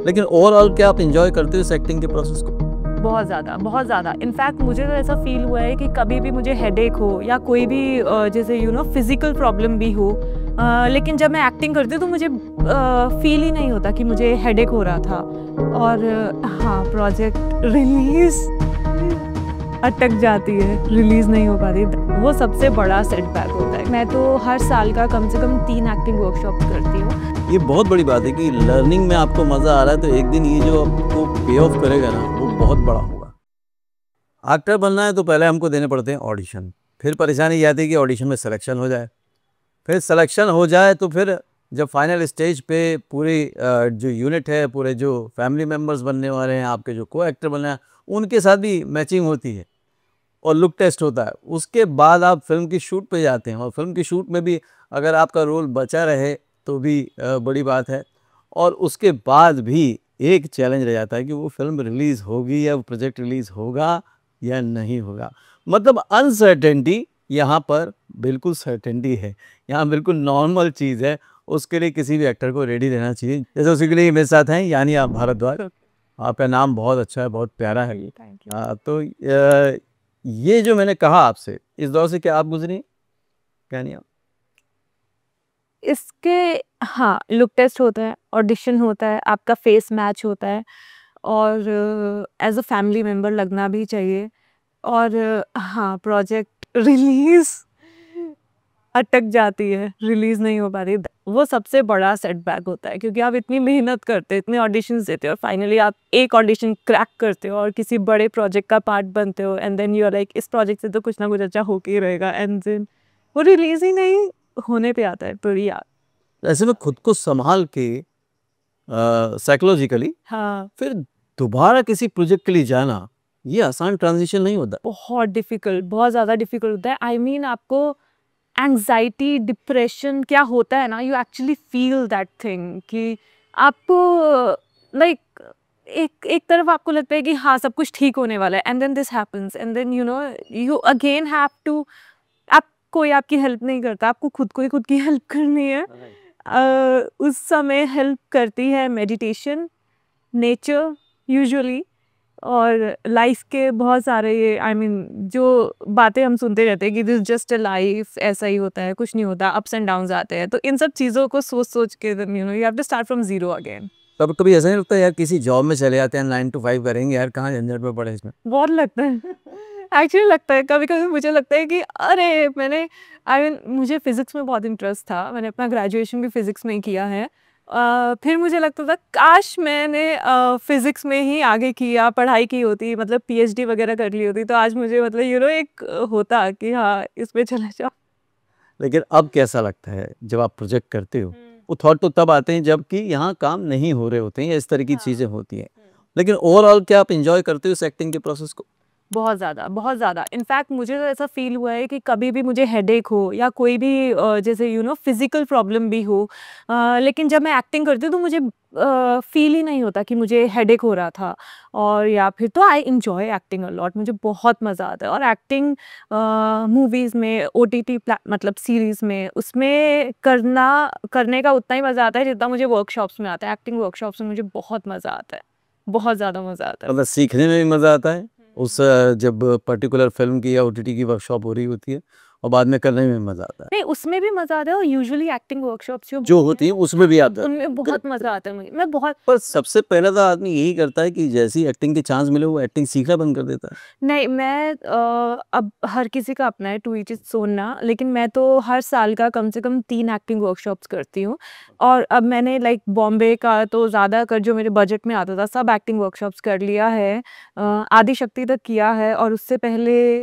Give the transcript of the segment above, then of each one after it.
लेकिन ओवरऑल क्या आप एंजॉय करते हो इस एक्टिंग के प्रोसेस को? बहुत ज़्यादा, बहुत ज़्यादा। इनफैक्ट मुझे तो ऐसा फ़ील हुआ है कि कभी भी मुझे हेडेक हो या कोई भी जैसे फिज़िकल प्रॉब्लम भी हो, लेकिन जब मैं एक्टिंग करती हूँ तो मुझे फ़ील ही नहीं होता कि मुझे हेडेक हो रहा था। और हाँ, प्रोजेक्ट रिलीज़ अटक जाती है, रिलीज़ नहीं हो पाती, वो सबसे बड़ा सेटबैक होता है। मैं तो हर साल का कम से कम 3 एक्टिंग वर्कशॉप्स करती हूँ। ये बहुत बड़ी बात है कि लर्निंग में आपको मज़ा आ रहा है, तो एक दिन ये जो आपको पे ऑफ करेगा ना, वो बहुत बड़ा होगा। एक्टर बनना है तो पहले हमको देने पड़ते हैं ऑडिशन। फिर परेशानी ये आती है कि ऑडिशन में सिलेक्शन हो जाए। फिर सिलेक्शन हो जाए तो फिर जब फाइनल स्टेज पे पूरी जो यूनिट है, पूरे जो फैमिली मेंबर्स बनने वाले हैं, आपके जो को एक्टर बनने हैं, उनके साथ भी मैचिंग होती है और लुक टेस्ट होता है। उसके बाद आप फिल्म की शूट पे जाते हैं और फिल्म की शूट में भी अगर आपका रोल बचा रहे तो भी बड़ी बात है। और उसके बाद भी एक चैलेंज रह जाता है कि वो फिल्म रिलीज़ होगी या वो प्रोजेक्ट रिलीज़ होगा या नहीं होगा। मतलब अनसर्टेनिटी यहाँ पर बिल्कुल सर्टेनिटी है, यहाँ बिल्कुल नॉर्मल चीज़ है। उसके लिए किसी भी एक्टर को रेडी रहना चाहिए। जैसे उसी के लिए मेरे साथ हैं यानी भारद्वाज। आपका नाम बहुत अच्छा है, बहुत प्यारा है। Thank you. तो ये जो मैंने कहा आपसे, इस दौर से क्या आप गुजरी, क्या नहीं आप? इसके हाँ, लुक टेस्ट होता है, ऑडिशन होता है, आपका फेस मैच होता है और एज़ अ फैमिली मेंबर लगना भी चाहिए। और हाँ, प्रोजेक्ट रिलीज़ अटक जाती है, रिलीज़ नहीं हो पा रही, वो सबसे बड़ा सेटबैक होता है क्योंकि आप इतनी मेहनत करते हो, इतने ऑडिशंस देते हो और फाइनली आप एक ऑडिशन क्रैक करते हो और किसी बड़े प्रोजेक्ट का पार्ट बनते हो and then you are like इस प्रोजेक्ट से तो कुछ ना कुछ अच्छा होके ही रहेगा एंड देन वो रिलीज़ ही नहीं होने पे आता है। पर यार ऐसे में खुद को संभाल के साइकोलॉजिकली हाँ, फिर दोबारा किसी प्रोजेक्ट के लिए जाना, ये आसान ट्रांजिशन नहीं होता। बहुत डिफ़िकल्ट, बहुत ज़्यादा डिफ़िकल्ट होता है। आई मीन आपको एंग्जाइटी, डिप्रेशन क्या होता है ना, you actually feel that thing कि आपको लाइक एक एक तरफ आपको लगता है कि हाँ, सब कुछ ठीक होने वाला है and then this happens and then you again have to आप कोई आपकी हेल्प नहीं करता, आपको खुद को ही खुद की हेल्प करनी है। उस समय हेल्प करती है मेडिटेशन, नेचर यूजुअली और लाइफ के बहुत सारे ये आई मीन जो बातें हम सुनते रहते हैं कि दिस जस्ट अ लाइफ, ऐसा ही होता है, कुछ नहीं होता, अप्स एंड डाउन्स आते हैं, तो इन सब चीज़ों को सोच सोच के you have to start from zero again. कभी कभी ऐसा नहीं लगता यार किसी जॉब में चले जाते हैं 9 to 5 करेंगे यार, कहाँ झंझट में पड़े इसमें? बहुत लगता है एक्चुअली लगता है, कभी कभी मुझे लगता है कि अरे मैंने आई मीन मुझे फिजिक्स में बहुत इंटरेस्ट था, मैंने अपना ग्रेजुएशन भी फिजिक्स में ही किया है। फिर मुझे लगता था काश मैंने फिजिक्स में ही आगे किया, पढ़ाई की होती, मतलब पीएचडी वगैरह कर ली होती, तो आज मुझे मतलब एक होता कि हाँ इसमें चले जाओ। लेकिन अब कैसा लगता है जब आप प्रोजेक्ट करते हो? वो थॉट तो तब आते हैं जबकि यहाँ काम नहीं हो रहे होते हैं या इस तरह की चीज़ें होती हैं। लेकिन ओवरऑल क्या आप एंजॉय करते हो इस एक्टिंग के प्रोसेस को? बहुत ज़्यादा, बहुत ज़्यादा। इनफैक्ट मुझे तो ऐसा फ़ील हुआ है कि कभी भी मुझे हेडेक हो या कोई भी जैसे फ़िज़िकल प्रॉब्लम भी हो, लेकिन जब मैं एक्टिंग करती हूँ तो मुझे फ़ील ही नहीं होता कि मुझे हेडेक हो रहा था। और या फिर तो I enjoy acting a lot, मुझे बहुत मज़ा आता है और एक्टिंग मूवीज़ में, ओटीटी मतलब सीरीज़ में, उसमें करने का उतना ही मज़ा आता है जितना मुझे वर्कशॉप्स में आता है। एक्टिंग वर्कशॉप्स में मुझे बहुत मज़ा आता है, बहुत ज़्यादा मज़ा आता है। मतलब सीखने में भी मज़ा आता है, उस जब पर्टिकुलर फ़िल्म की या ओटीटी की वर्कशॉप हो रही होती है और बाद में करने में मज़ा आता है। नहीं, उसमें भी मज़ा आता है और यूजुअली एक्टिंग वर्कशॉप्स जो जो होती होती है हैं, उसमें भी आता है। उनमें बहुत मज़ा आता है मुझे। मैं बहुत पर सबसे पहले तो आदमी यही करता है कि जैसे ही एक्टिंग के चांस मिले वो एक्टिंग सीखना बंद कर देता है। नहीं, मैं अब हर किसी का अपना है, टू ईच इज़ ओन ना, लेकिन मैं तो हर साल का कम से कम 3 एक्टिंग वर्कशॉप्स करती हूँ और अब मैंने लाइक बॉम्बे का तो ज़्यादा कर जो मेरे बजट में आता था, सब एक्टिंग वर्कशॉप्स कर लिया है। आदि शक्ति तक किया है और उससे पहले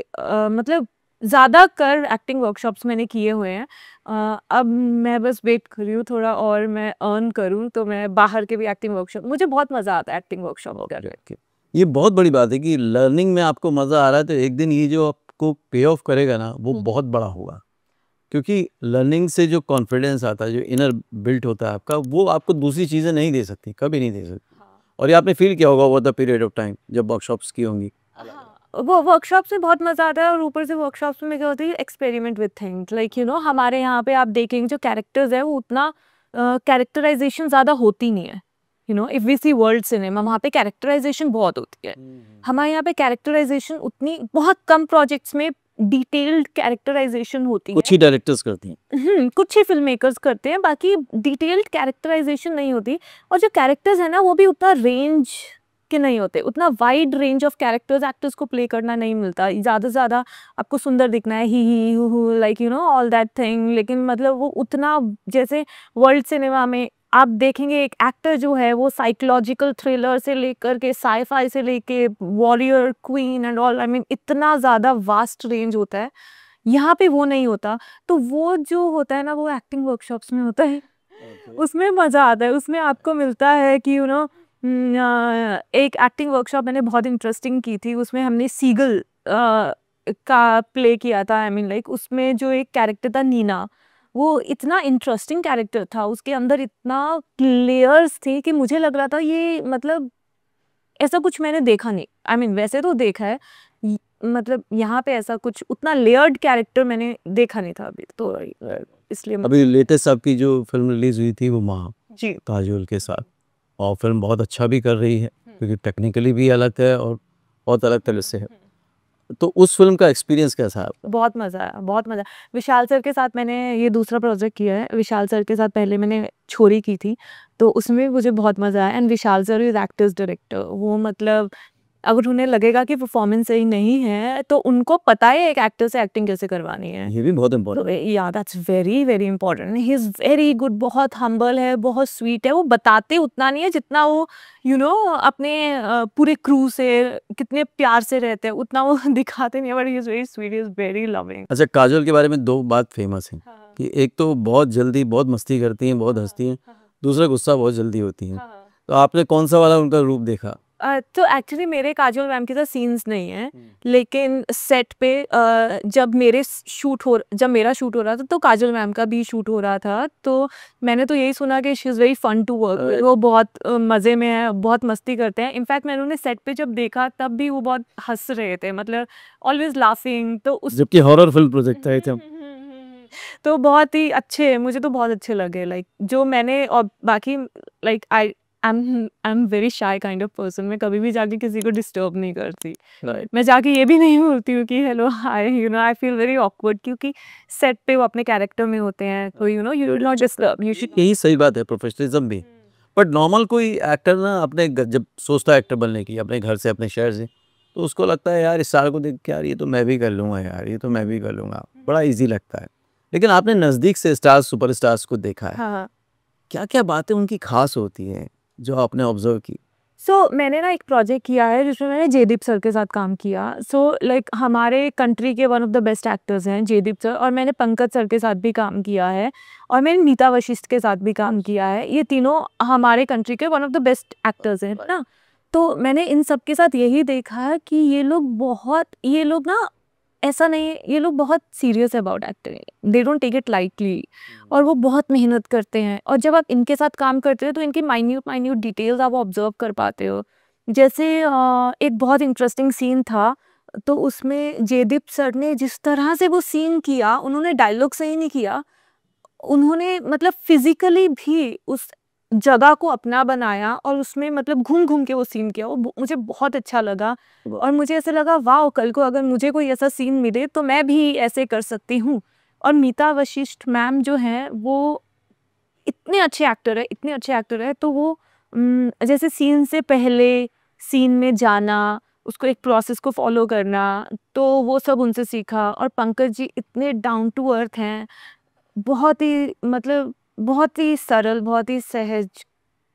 मतलब ज़्यादा कर एक्टिंग वर्कशॉप्स मैंने किए हुए हैं। अब मैं बस वेट कर रही हूँ थोड़ा और मैं अर्न करूँ, तो मैं बाहर के भी एक्टिंग वर्कशॉप, मुझे बहुत मज़ा आता है एक्टिंग वर्कशॉप करके। ओके। ये बहुत बड़ी बात है कि लर्निंग में आपको मज़ा आ रहा है, तो एक दिन ये जो आपको पे ऑफ करेगा ना, वो बहुत बड़ा होगा। क्योंकि लर्निंग से जो कॉन्फिडेंस आता है, जो इनर बिल्ट होता है आपका, वो आपको दूसरी चीज़ें नहीं दे सकती, कभी नहीं दे सकती। और ये आपने फ़ील किया होगा over the period of time जब वर्कशॉप्स की होंगी। हाँ, वो वर्कशॉप में बहुत मज़ा आता है और ऊपर से वर्कशॉप्स में क्या होता है, एक्सपेरिमेंट विद थिंग्स लाइक हमारे यहाँ पे आप देखेंगे जो कैरेक्टर्स है वो उतना कैरेक्टराइजेशन ज़्यादा होती नहीं है। You know if we see world cinema, वहाँ पे कैरेक्टराइजेशन बहुत होती है। हमारे यहाँ पे कैरेक्टराइजेशन उतनी बहुत कम प्रोजेक्ट्स में डिटेल्ड कैरेक्टराइजेशन होती कुछ ही डायरेक्टर्स करती हैं। कुछ ही फिल्म मेकर्स करते हैं, बाकी डिटेल्ड कैरेक्टराइजेशन नहीं होती। और जो कैरेक्टर्स है ना वो भी उतना रेंज के नहीं होते, उतना wide range of characters actors को प्ले करना नहीं मिलता। ज़्यादा से ज़्यादा आपको सुंदर दिखना है, he who like you know all that thing, लेकिन मतलब वो उतना जैसे वर्ल्ड सिनेमा में आप देखेंगे एक एक्टर जो है वो साइकोलॉजिकल थ्रिलर से लेकर के साईफाई से लेके warrior queen and all, I mean इतना ज़्यादा वास्ट रेंज होता है। यहाँ पे वो नहीं होता, तो वो जो होता है ना वो एक्टिंग वर्कशॉप्स में होता है। उसमें मज़ा आता है, उसमें आपको मिलता है कि यू नो एक एक्टिंग वर्कशॉप मैंने बहुत इंटरेस्टिंग की थी, उसमें हमने सीगल का प्ले किया था। आई मीन लाइक उसमें जो एक कैरेक्टर था नीना, वो इतना इंटरेस्टिंग कैरेक्टर था, उसके अंदर इतना लेयर्स थे कि मुझे लग रहा था ये मतलब ऐसा कुछ मैंने देखा नहीं। आई मीन वैसे तो देखा है, मतलब यहाँ पे ऐसा कुछ उतना लेयर्ड कैरेक्टर मैंने देखा नहीं था अभी, तो इसलिए अभी लेटेस्ट आपकी जो फिल्म रिलीज हुई थी वो माँ जी काजोल के साथ, और फिल्म बहुत अच्छा भी कर रही है क्योंकि टेक्निकली भी अलग है और बहुत अलग तरह से है। तो उस फिल्म का एक्सपीरियंस कैसा है आपका? बहुत मज़ा आया, बहुत मज़ा। विशाल सर के साथ मैंने ये दूसरा प्रोजेक्ट किया है। विशाल सर के साथ पहले मैंने छोरी की थी, तो उसमें मुझे बहुत मज़ा आया। And Vishal sir is actors director, वो मतलब अगर उन्हें लगेगा कि परफॉर्मेंस सही नहीं है तो उनको पता है एक एक्टर से एक्टिंग कैसे करवानी है। ये भी बहुत इम्पोर्टेंट। या that's very very important. He is very good, बहुत हम्बल है, बहुत स्वीट है। वो बताते उतना नहीं है जितना वो यू नो अपने पूरे क्रू से कितने प्यार से रहते हैं उतना वो दिखाते नहीं है, but he is very sweet, he is very loving. अच्छा, काजोल के बारे में दो बात फेमस है हाँ कि एक तो बहुत जल्दी बहुत मस्ती करती हैं, बहुत हंसती हैं, दूसरा गुस्सा बहुत जल्दी होती हैं। तो आपने कौन सा वाला उनका रूप देखा? तो एक्चुअली मेरे काजोल मैम के साथ सीन्स नहीं हैं, लेकिन सेट पे जब मेरा शूट हो रहा था तो काजोल मैम का भी शूट हो रहा था, तो मैंने तो यही सुना कि she is very fun to work. वो बहुत मज़े में है, बहुत मस्ती करते हैं। इनफैक्ट मैंने उन्हें सेट पे जब देखा तब भी वो बहुत हंस रहे थे, मतलब ऑलवेज लाफिंग। तो उस जबकि हॉरर फिल्म प्रोजेक्ट था एकदम। तो बहुत ही अच्छे, मुझे तो बहुत अच्छे लगे। लाइक जो मैंने और बाकी like I am very shy kind of person. मैं कभी भी जाके किसी को डिस्टर्ब नहीं करती। मैं जाके ये भी नहीं बोलती हूँ कि hello hi, you know I feel very awkward, क्योंकि सेट पे वो अपने कैरेक्टर में होते हैं, तो you know you will not disturb, you should. यही सही बात है, प्रोफेशनलिज्म भी। बट नॉर्मल कोई एक्टर ना अपने जब सोचता है एक्टर बनने की अपने घर से अपने शहर से, तो उसको लगता है यार इस स्टार को देख के यार ये तो मैं भी कर लूँगा, यार ये तो मैं भी कर लूँगा, बड़ा ईजी लगता है। लेकिन आपने नज़दीक से स्टार्स सुपरस्टार्स को देखा है, हाँ। क्या क्या बातें उनकी खास होती हैं जो आपने ऑब्जर्व की? मैंने ना एक प्रोजेक्ट किया है जिसमें मैंने जयदीप सर के साथ काम किया। लाइक हमारे कंट्री के one of the best actors हैं जयदीप सर, और मैंने पंकज सर के साथ भी काम किया है, और मैंने नीता वशिष्ठ के साथ भी काम किया है। ये तीनों हमारे कंट्री के one of the best actors हैं ना। तो मैंने इन सब के साथ यही देखा कि ये लोग ना ऐसा नहीं है, ये लोग बहुत serious about acting, they don't take it lightly, और वो बहुत मेहनत करते हैं। और जब आप इनके साथ काम करते हो तो इनकी माइन्यूट डिटेल्स आप ऑब्जर्व कर पाते हो। जैसे एक बहुत इंटरेस्टिंग सीन था, तो उसमें जयदीप सर ने जिस तरह से वो सीन किया, उन्होंने डायलॉग से ही नहीं किया, उन्होंने मतलब फिजिकली भी उस जगह को अपना बनाया और उसमें मतलब घूम घूम के वो सीन किया। वो मुझे बहुत अच्छा लगा, और मुझे ऐसा लगा वाह, कल को अगर मुझे कोई ऐसा सीन मिले तो मैं भी ऐसे कर सकती हूँ। और मीता वशिष्ठ मैम जो हैं वो इतने अच्छे एक्टर है, तो वो जैसे सीन से पहले सीन में जाना, उसको एक प्रोसेस को फॉलो करना, तो वो सब उनसे सीखा। और पंकज जी इतने डाउन टू अर्थ हैं, बहुत ही मतलब बहुत ही सरल, बहुत ही सहज।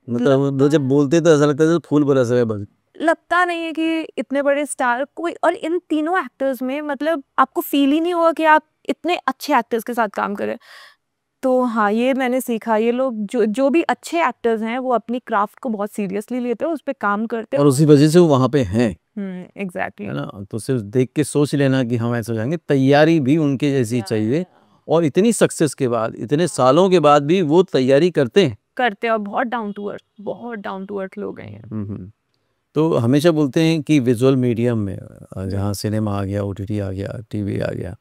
मतलब वो जब बोलते तो ऐसा लगता है जैसे फूल बरस रहे हैं बस। लगता नहीं है कि इतने बड़े स्टार कोई, और इन तीनों एक्टर्स में मतलब आपको फील ही नहीं होगा कि आप इतने अच्छे एक्टर्स के साथ काम करें। तो हाँ, ये मैंने सीखा, ये लोग जो भी अच्छे एक्टर्स हैं वो अपनी क्राफ्ट को बहुत सीरियसली लेते हैं, उस पर काम करते और हैं। उसी वजह से वो वहाँ पे हैं, एग्जैक्टली। है ना? तो सिर्फ देख के सोच लेना कि हम ऐसे हो जाएंगे, तैयारी भी उनके जैसी चाहिए। और इतनी सक्सेस के बाद, इतने सालों के बाद भी वो तैयारी करते हैं। और बहुत डाउन टू अर्थ लोग हैं। तो हमेशा बोलते हैं कि विजुअल मीडियम में जहाँ सिनेमा आ गया, ओटीटी आ गया, टीवी आ गया,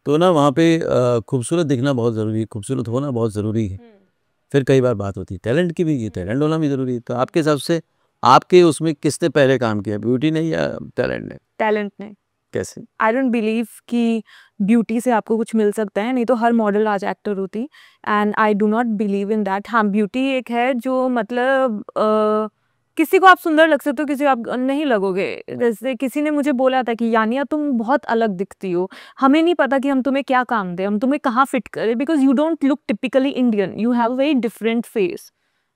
तो ना वहाँ पे खूबसूरत दिखना बहुत ज़रूरी है, खूबसूरत होना बहुत ज़रूरी है। फिर कई बार बात होती है टैलेंट की भी, ये टैलेंट होना भी ज़रूरी है। तो आपके हिसाब से आपके उसमें किसने पहले काम किया, ब्यूटी ने या टैलेंट ने? टैलेंट ने। कैसे? आई डोंट बिलीव कि ब्यूटी से आपको कुछ मिल सकता है, नहीं तो हर मॉडल आज एक्टर होती। And I do not believe in that. हाँ, ब्यूटी एक है जो मतलब किसी को आप सुंदर लग सकते हो, किसी को आप नहीं लगोगे। जैसे किसी ने मुझे बोला था कि यानिया तुम बहुत अलग दिखती हो, हमें नहीं पता कि हम तुम्हें क्या काम दें, हम तुम्हें कहाँ फिट करें, because you don't look typically Indian, you have very different face.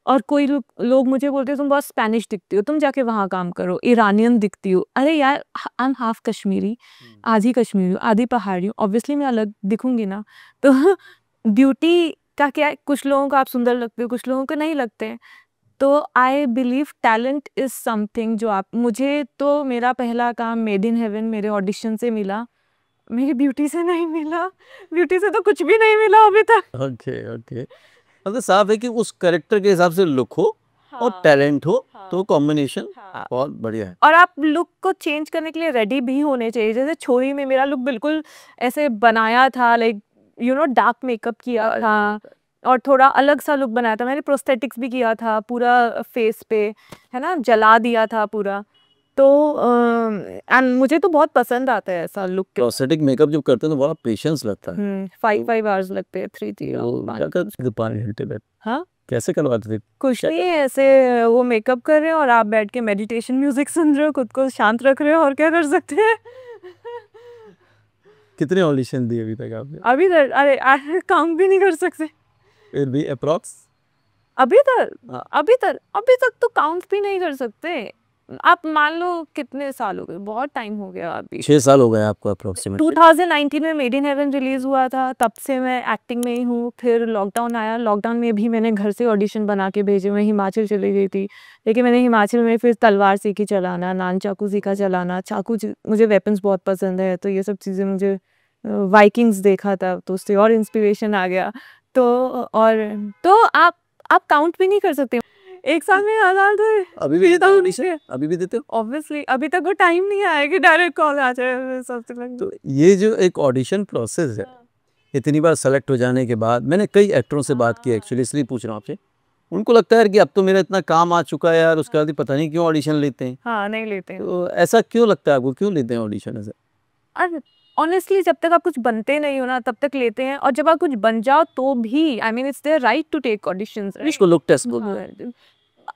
और कोई लोग मुझे बोलते हैं तुम बहुत स्पेनिश दिखती हो, तुम जाके वहाँ काम करो, ईरानियन दिखती हो। अरे यार, आई एम हाफ कश्मीरी, आधी कश्मीरी हूँ, आधी पहाड़ी हूँ, ऑब्वियसली मैं अलग दिखूंगी ना। तो ब्यूटी का क्या है, कुछ लोगों को आप सुंदर लगते हो, कुछ लोगों को नहीं लगते हैं। तो I believe talent is something जो आप, मुझे तो मेरा पहला काम मेड इन हेवन मेरे ऑडिशन से मिला, मेरी ब्यूटी से नहीं मिला। ब्यूटी से तो कुछ भी नहीं मिला अभी तक। ओके ओके, मतलब साफ है कि उस कैरेक्टर के हिसाब से लुक हो और टैलेंट हो, तो कॉम्बिनेशन बहुत बढ़िया है। और आप लुक को चेंज करने के लिए रेडी भी होने चाहिए। जैसे छोरी में मेरा लुक बिल्कुल ऐसे बनाया था, like you know dark makeup किया था और थोड़ा अलग सा लुक बनाया था। मैंने प्रोस्थेटिक्स भी किया था पूरा फेस पे, है ना, जला दिया था पूरा। तो एंड मुझे तो बहुत पसंद आता है ऐसा लुक। प्रोस्थेटिक मेकअप जब करते हैं तो बड़ा पेशेंस लगता है। 5 आवर्स लगते हैं, 3 क्या करते थे 5 घंटे में? हाँ, कैसे करवाते थे? कुछ नहीं, ऐसे वो मेकअप कर रहे हो और आप बैठ के मेडिटेशन म्यूजिक सुन रहे हो, खुद को शांत रख रहे हो, और क्या कर सकते हैं। कितने ऑडिशन दिए अभी तक आपने? अभी तक अरे काउंट भी नहीं कर सकते। फिर भी अप्रॉक्स? अभी तक हाँ। अभी तक तो काउंट भी नहीं कर सकते। आप मान लो कितने साल हो गए, बहुत टाइम हो गया। अभी 6 साल हो गए आपको अप्रोक्सीमेटली। 2019 में मेड इन हेवन रिलीज हुआ था, तब से मैं एक्टिंग में ही हूँ। फिर लॉकडाउन आया, लॉकडाउन में भी मैंने घर से ऑडिशन बना के भेजे। मैं हिमाचल चली गई थी, लेकिन मैंने हिमाचल में फिर तलवार सीखी चलाना, नान चाकू सीखा चलाना। मुझे वेपन्स बहुत पसंद है, तो ये सब चीज़ें मुझे वाइकिंग्स देखा था तो उससे और इंस्पिरेशन आ गया। तो और तो आप काउंट भी नहीं कर सकते। एक साल में 1000 तो अभी भी देते हो ऑडिशन? अभी भी देते हो? ऑब्वियसली अभी तक वो टाइम नहीं आया कि डायरेक्ट कॉल आ जाए सबसे लग। तो ये जो एक ऑडिशन प्रोसेस है, इतनी बार सेलेक्ट हो जाने के बाद, मैंने कई एक्टरों से बात की एक्चुअली, इसलिए पूछ रहा हूँ आपसे। उनको लगता है कि अब तो मेरा इतना काम आ चुका है यार, उसके बाद भी पता नहीं क्यों ऑडिशन लेते हैं। हाँ, नहीं लेते हैं। तो ऐसा क्यों लगता है आपको, क्यों लेते हैं ऑडिशन ऐसे? और ऑनेस्टली जब तक आप कुछ बनते नहीं हो ना तब तक लेते हैं, और जब आप कुछ बन जाओ तो भी I mean it's their right to take auditions. इसको लुक टेस्ट बोलते हैं।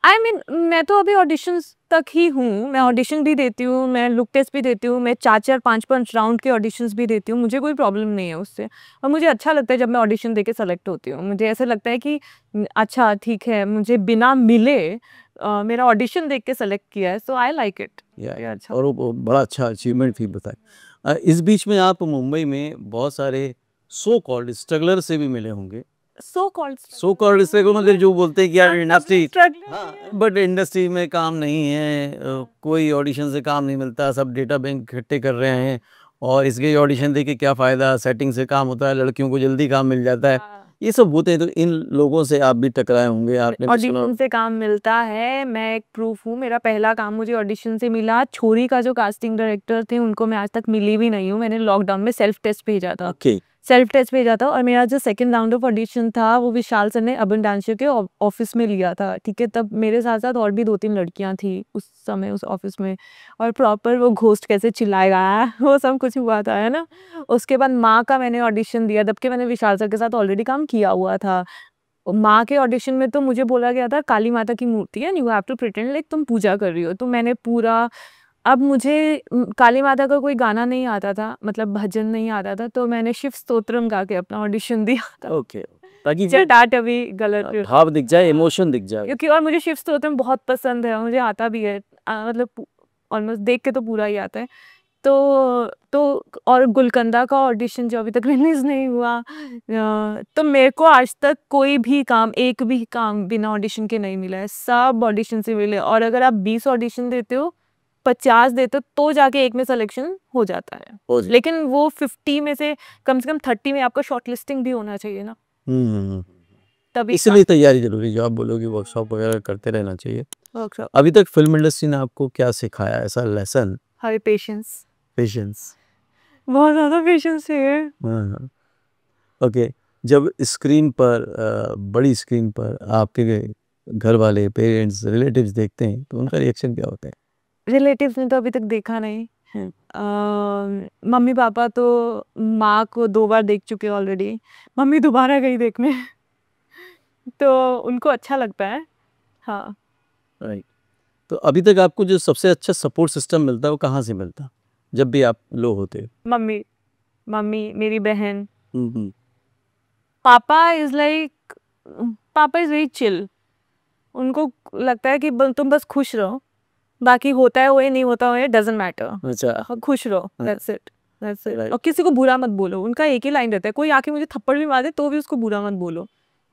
आई मीन मैं तो अभी ऑडिशंस तक ही हूँ, मैं ऑडिशन भी देती हूँ, मैं लुक टेस्ट भी देती हूँ, मैं 4 5 राउंड के ऑडिशंस भी देती हूँ, मुझे कोई प्रॉब्लम नहीं है उससे। और मुझे अच्छा लगता है जब मैं ऑडिशन देके सेलेक्ट होती हूँ। मुझे ऐसा लगता है कि अच्छा ठीक है, मुझे बिना मिले मेरा ऑडिशन देख के सेलेक्ट किया है, सो आई लाइक इट। अच्छा, और वो बड़ा अच्छा अचीवमेंट भी बताए। इस बीच में आप मुंबई में बहुत सारे सो कॉल्ड स्ट्रगलर से भी मिले होंगे। सो कॉल्ड स्ट्रगल मतलब जो बोलते हैं कि यार इंडस्ट्री, स्ट्रगल, बट इंडस्ट्री में काम नहीं है, कोई ऑडिशन से काम नहीं मिलता, सब डेटा बैंक इकट्ठे कर रहे हैं, और इसके ऑडिशन दे के क्या फ़ायदा, सेटिंग से काम होता है, लड़कियों को जल्दी काम मिल जाता है, ये सब होते हैं। तो इन लोगों से आप भी टकराए होंगे, आपने भी सुना। ऑडिशन से काम मिलता है, मैं एक प्रूफ हूँ। मेरा पहला काम मुझे ऑडिशन से मिला। छोरी का जो कास्टिंग डायरेक्टर थे उनको मैं आज तक मिली भी नहीं हूँ। मैंने लॉकडाउन में सेल्फ टेस्ट भेजा था। सेल्फ टेस्ट भेजा था और मेरा जो सेकंड राउंड ऑफ ऑडिशन था वो विशाल सर ने अर्बन डांसर के ऑफिस में लिया था। ठीक है, तब मेरे साथ साथ और भी 2-3 लड़कियां थी उस समय उस ऑफिस में, और प्रॉपर वो घोस्ट कैसे चिल्लाएगा वो सब कुछ हुआ था, है ना। उसके बाद माँ का मैंने ऑडिशन दिया, जबकि मैंने विशाल सर के साथ ऑलरेडी काम किया हुआ था। माँ के ऑडिशन में तो मुझे बोला गया था काली माता की मूर्ति है, you have to pretend like तुम पूजा कर रही हो। तो मैंने पूरा, अब मुझे काली माता का कोई गाना नहीं आता था, मतलब भजन नहीं आता था, तो मैंने शिव स्तोत्रम गा के अपना ऑडिशन दिया था। ओके, ताकि डांट अभी गलत भाव दिख जाए, इमोशन दिख जाए। क्योंकि और मुझे शिव स्तोत्रम बहुत पसंद है, मुझे आता भी है, मतलब ऑलमोस्ट देख के तो पूरा ही आता है। तो और गुलकंदा का ऑडिशन जो अभी तक रिलीज नहीं हुआ, तो मेरे को आज तक कोई भी काम, एक भी काम बिना ऑडिशन के नहीं मिला है, सब ऑडिशन से मिले। और अगर आप 20 ऑडिशन देते हो, 50 देते हो, तो जाके एक में सिलेक्शन हो जाता है। लेकिन वो 50 में से कम 30 में आपका शॉर्टलिस्टिंग भी होना चाहिए ना। तभी इसलिए तैयारी जरूरी, जो आप बोलोगे वर्कशॉप वगैरह करते रहना चाहिए। अभी तक फिल्म इंडस्ट्री ने आपको क्या सिखाया ऐसा लेसन? हर पेशेंस, पेशेंस, बहुत ज़्यादा पेशेंस है। ओके, जब स्क्रीन पर बड़ी स्क्रीन पर आपके घर वाले पेरेंट्स रिलेटिव्स देखते हैं तो उनका रिएक्शन क्या होता है? रिलेटिव्स ने तो अभी तक देखा नहीं। हम्म। मम्मी पापा तो माँ को 2 बार देख चुके ऑलरेडी, मम्मी दोबारा गई देखने तो उनको अच्छा लगता है। हाँ। राइट। तो अभी तक आपको जो सबसे अच्छा सपोर्ट सिस्टम मिलता है वो कहाँ से मिलता है जब भी आप लो होते हो? मम्मी मम्मी मेरी बहन। हम्म। पापा इज लाइक पापा इज वेरी चिल। उनको लगता है कि तुम बस खुश रहो, बाकी होता है वो नहीं होता है डजंट मैटर, अच्छा। खुश रहो, हाँ। That's it, that's it. Right. और किसी को बुरा मत बोलो, उनका एक ही लाइन रहता है, कोई आके मुझे थप्पड़ भी मार दे तो भी उसको बुरा मत बोलो,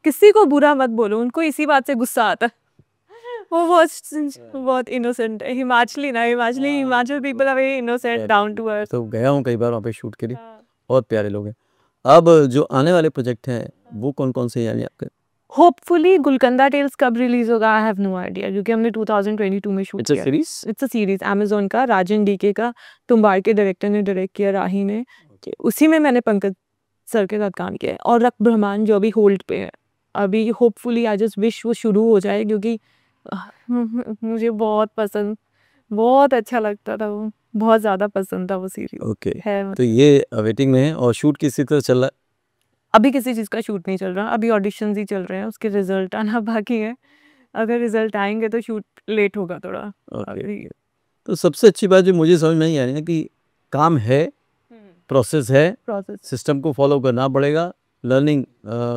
किसी को बुरा मत बोलो, उनको इसी बात से गुस्सा आता है। वो बहुत इनोसेंट है। Himachal people are very innocent, down to earth. तो गया हूँ कई बार वहाँ पे शूट के लिए, बहुत प्यारे लोग हैं। अब जो आने वाले प्रोजेक्ट हैं वो कौन कौन से हैं यानी आपके? होपफुली गुलकंदा टेल्स कब रिलीज होगा आई हैव नो आइडिया, क्योंकि हमने 2022 में शूट किया। इट्स अ सीरीज अमेज़न का, राजन डीके का, तुम्बाड़ के डायरेक्टर ने डायरेक्ट किया, राही ने। उसी में मैंने पंकज सर के साथ काम किया है। और रक्त ब्रह्मांड जो अभी होल्ड पे है, अभी होपफुली आई जस्ट विश वो शुरू हो जाए, क्योंकि मुझे बहुत अच्छा लगता था वो, बहुत ज़्यादा पसंद था वो सीरीज। ओके। है तो ये वेटिंग में है और शूट किसी तरह चल रहा है? अभी किसी चीज़ का शूट नहीं चल रहा, अभी ऑडिशंस ही चल रहे हैं, उसके रिजल्ट आना बाकी है। अगर रिजल्ट आएंगे तो शूट लेट होगा थोड़ा। ओके। तो सबसे अच्छी बात जो मुझे समझ में नहीं आ रही है कि काम है, प्रोसेस है, प्रोसेस सिस्टम को फॉलो करना पड़ेगा, लर्निंग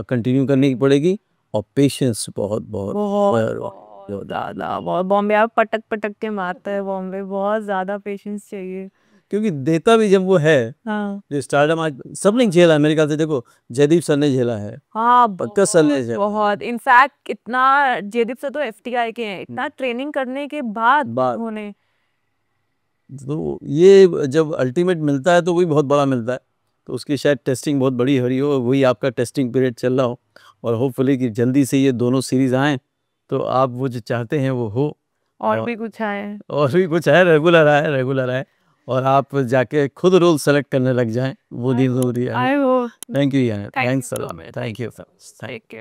कंटिन्यू करनी पड़ेगी और पेशेंस बहुत बहुत बहुत ज़्यादा, बहुत। बॉम्बे आप पटक पटक के मारता है, बॉम्बे बहुत ज़्यादा पेशेंस चाहिए। क्योंकि देता भी जब वो है, हाँ जो स्टारडम आज सब ने झेला है मेरे ख्याल से। देखो जयदीप सर ने झेला है, हाँ, पंकज सर ने झेला बहुत। इनफैक्ट इतना जयदीप से तो एफटीआई के हैं, इतना ट्रेनिंग करने के बाद बात। उन्होंने। तो ये जब अल्टीमेट मिलता है तो वही बहुत बड़ा मिलता है। तो उसकी शायद टेस्टिंग बहुत बड़ी हो रही हो, वही आपका टेस्टिंग पीरियड चल रहा हो, और होपफुली कि जल्दी से ये दोनों सीरीज आएँ तो आप वो जो चाहते हैं वो हो। और भी कुछ आए, और भी कुछ है, रेगुलर है और आप जाके खुद रोल सेलेक्ट करने लग जाएं, वो दिन जरूरी है। I hope. थैंक यू यार, Thank thanks you a so lot, much. Thank you. Take care.